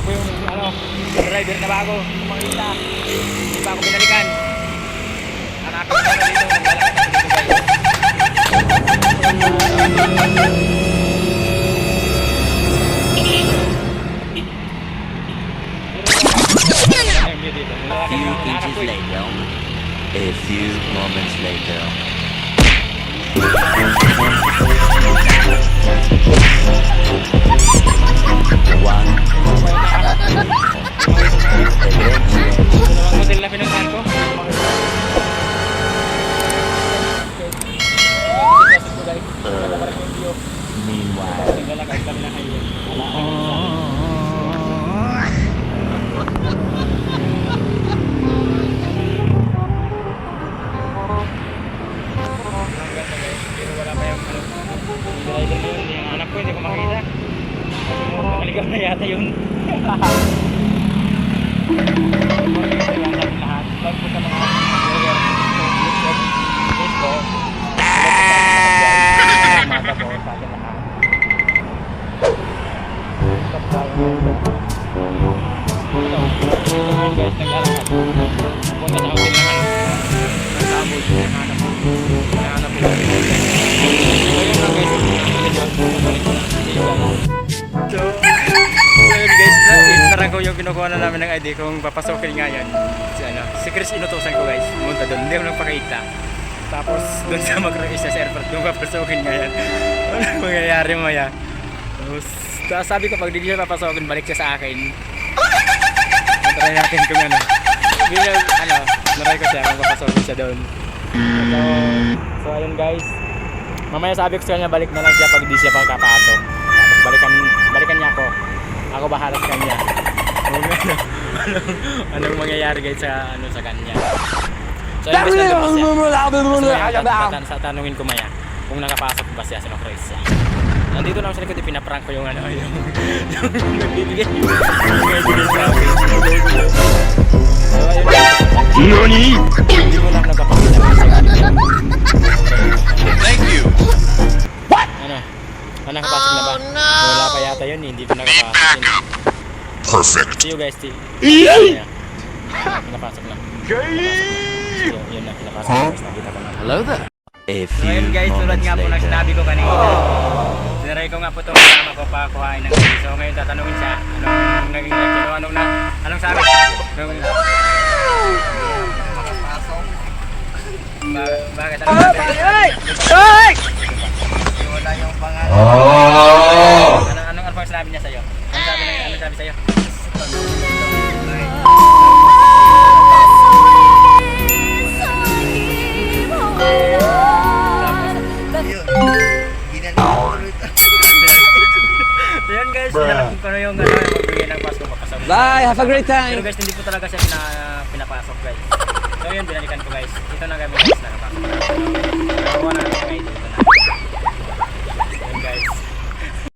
ko yung driver na bago, kumakita. Hindi pa ako binalikan. Hanapin ko na dito, maglalakad ako dito guys. A few moments later. Dalawang model na pinuntahan ko. Meanwhile. Naglalakad kami na highway. Pero wala pa yung driver na yun. Yung anak ko hindi ko makita. Kasi mo makaligaw na yata yun. Lahat. Love ko sa mga player. Yes po. Mata po sa akin lahat. Ito guys, nag-alakad. Punta sa hotel na nagsabot. Nahanap po. Nahanap po. Ayun lang guys. So yun guys, narangko yung kinukuha na namin ng ID kung papasokin nga yan. Si Chris inutosan ko guys. Pumunta doon. Hindi ako nagpakita. Tapos doon sa mag-request sa airport, doon papasokin nga yan. Ano mangyayari maya? Tapos sabi ko pag di siya papasokin, balik siya sa akin. Try natin kung ano. Naray ko siya kung papasokin siya doon. So ayun guys. Mamaya sabi ko sa kanya balik na lang siya pag di siya pagkapasok. Tapos balikan niya ako. Ako bahala sa kanya. Anong mangyayari guys sa kanya. So ayun guys, sa tanungin ko maya kung nakapasok ba siya sa Chris. Nandito naman sa likod, pinaprank ko yung nagbibigay sa akin. So ayun guys. NANI? Hindi mo lang nagpapakita siya. Thank you. What? Nakapasok na ba? Wala pa yata yun, hindi pa nakapasok yun. Perfect. See you guys, Napasok na. Yun na, pinapasok na. Nakita ko na. Hello there. A So few ayun guys, tulad moments nga po ng later. sinabi ko kanina. Sinaray ko nga po itong kasama ko pa kuhain ng ID. So ngayon tatanungin siya, anong naging reaction, anong sabi? Bakit? Anong sabi? Wala yung pangalan. Anong pang sinabi niya sa'yo? Anong sabi sa'yo? So yun guys, alam ko na yung magbigay ng pass kung papasok. Bye, have a great time. Pero guys, hindi po talaga siya pinapasok guys. So yun, binalikan ko guys. Ito na kami guys, nakapasok.